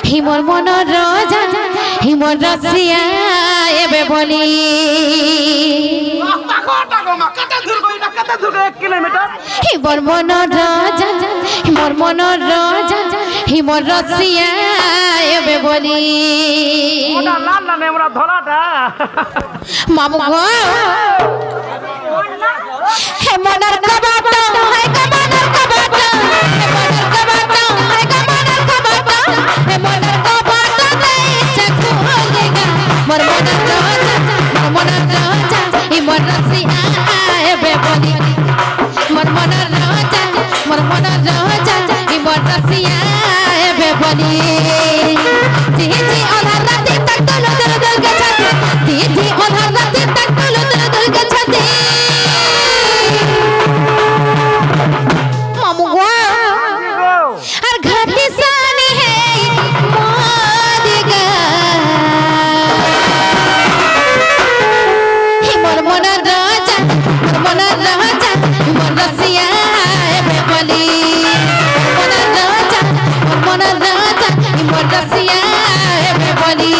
হিমর মনর রাজা হিমর রাশিয়া এবে বলি হিমর মনর রাজা হিমর মনর রাজা হিমর রাশিয়া এবে বলি মামু গো হে মনর কবাটা হে কমানর কবাটা হে মনর কবাটা হে কমানর কবাটা হে মনর কবাটা দেইছে খুলেগা মোর মনর রাজা হিমর রাশিয়া এবে বলি মোর মনর রাজা হিমর রাশিয়া এবে বলি জি জি অধার রাতে তক দল দল দল গছাতে জি জি অধার রাতে তক দল দল দল গছাতে মামু গো আর ঘাটি সানি হে মাদিগা হিমর মনর রাজা হিমর রাশিয়া এবে বলি মনর রাজা হিমর রাশিয়া এবে বলি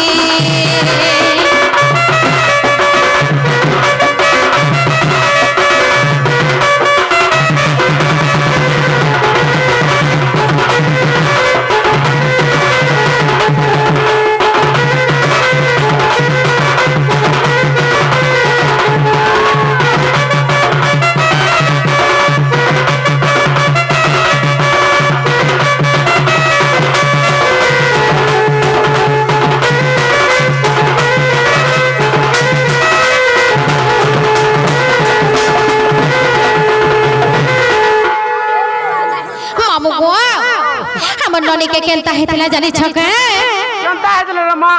আমার ননিকে কেনতা হেতলা জানি ছকে কেনতা হেতলা রে মা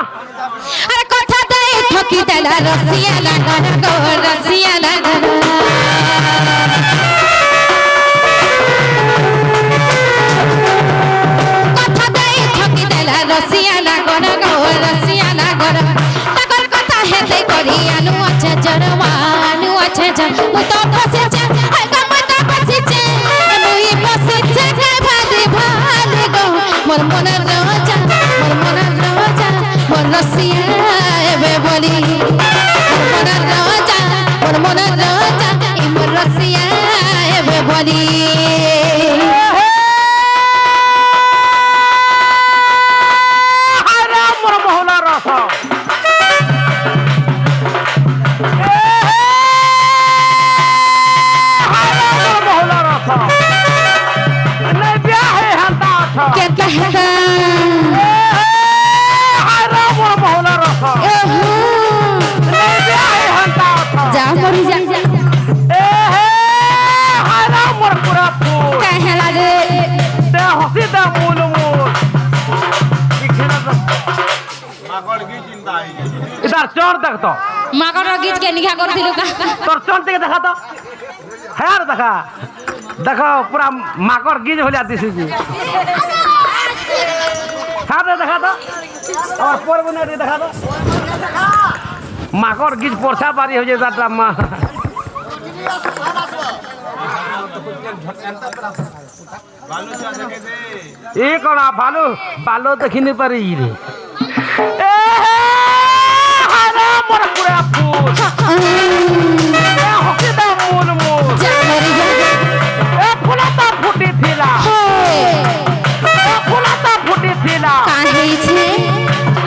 আরে কথা দেই ঠকি দেলা রসিয়া লাগন গো রসিয়া লাগন কথা দেই ঠকি দেলা রসিয়া লাগন গো রসিয়া লাগন তকর কথা হেতে করি আনু আছে জরমানু আছে জন মু তো ফসেছে হাই কামটা ফসেছে মুই ফসেছে ভালে ভালে গো মোর মনের রাজা মোর রসিয়া এবে বলি মোর মনের রাজা মোর রসিয়া এবে বলি আরে মোর মহলা রস কেনতা হেতা जा मरी जा ए हे हारा मोर पूरा फूल कहला रे ते हसी दे मूल मूल इखना मागड़ की चिंता आई इधर चोर देख तो मागड़ गीत के निखा कर दिलु का तोर चोर के देखा तो यार देखा देखो पूरा मागड़ गीज हो जाती सी जी हां देखा तो और पर बने देखा तो मागड़ गीज पोरछा बारी हो जाता ड्रामा बालू चा देखे दे ए कोना बालू बालू देखिनी पारी रे ए हारा मोर पूरा फूल ए हसी दा मूल मूल जा मरी जा ए फुलाता फुटी थिला ए फुलाता फुटी थिला काहे छे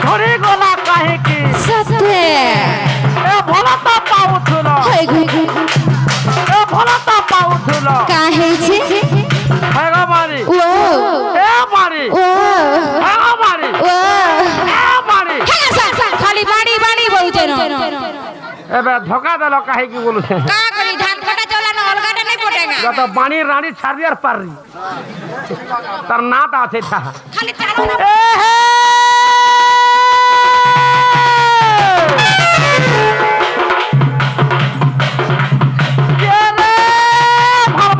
छोरी गोला काहे की सत्य ए भोलाता पाउ थुलो हाय गु ए भोलाता पाउ थुलो काहे छे हाय गा मारी ओ ए मारी ओ हाय गा मारी ओ ए मारी खाली बाड़ी बाड़ी बहुते न एबे धोखा देलो काहे की बोलु छे का करी धान कटा चला न अलगाटा नहीं पटेगा যত বাণী রানী ছাড়িয়ার পারি তার নাটা আছে তা खाली चारो ना এ হে কে রে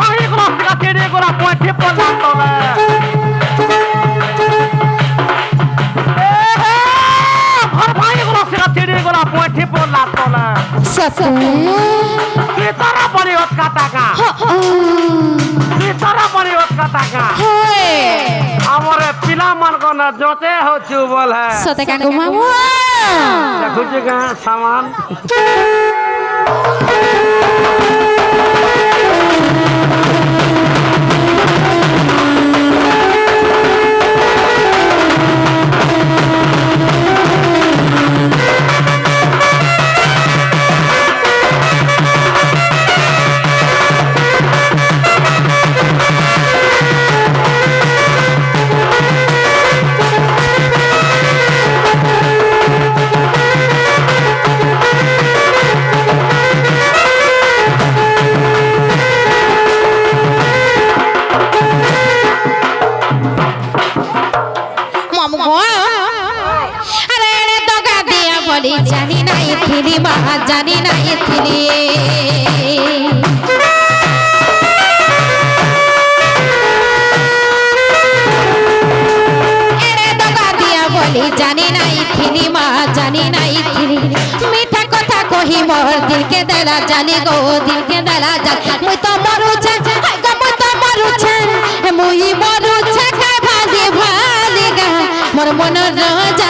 ভাই গোলা কে রে গোলা পয়ঠে পড়া তবে बोला तोला सते कितरा बड़ी होत का टाका कितरा बड़ी होत का टाका होय हमरे पिला मन को न जोते हो चुबल है सते काकू मामू देखो जगह सामान मामू गो अरे रे दगा दिया बोली जानी नहीं थी मां जानी नहीं थी जानी नहीं थी माँ जानी नहीं थी मीठा कथा कही मोर दिल के दला जाली गो दिल के दला जाल मुई तो मरु छे हाय गो मुई तो मरु छे मुई मरु छे काय भाली भाली गा मोर मन राजा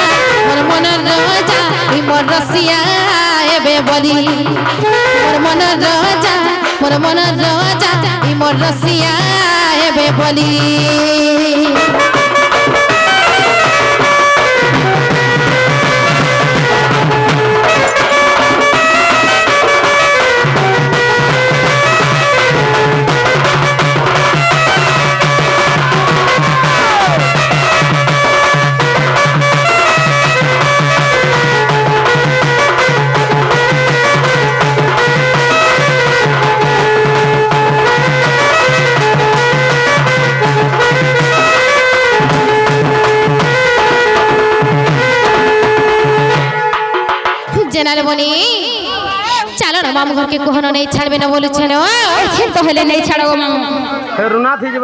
ई मोर रसिया एबे बोली मोर मन राजा ई मोर रसिया एबे बोली जेनाले बोली चलो ना मामू घर के कोहनो नहीं छाड़बे ना बोले छे ना तो हले नहीं छाड़ो मामू रुना थी जब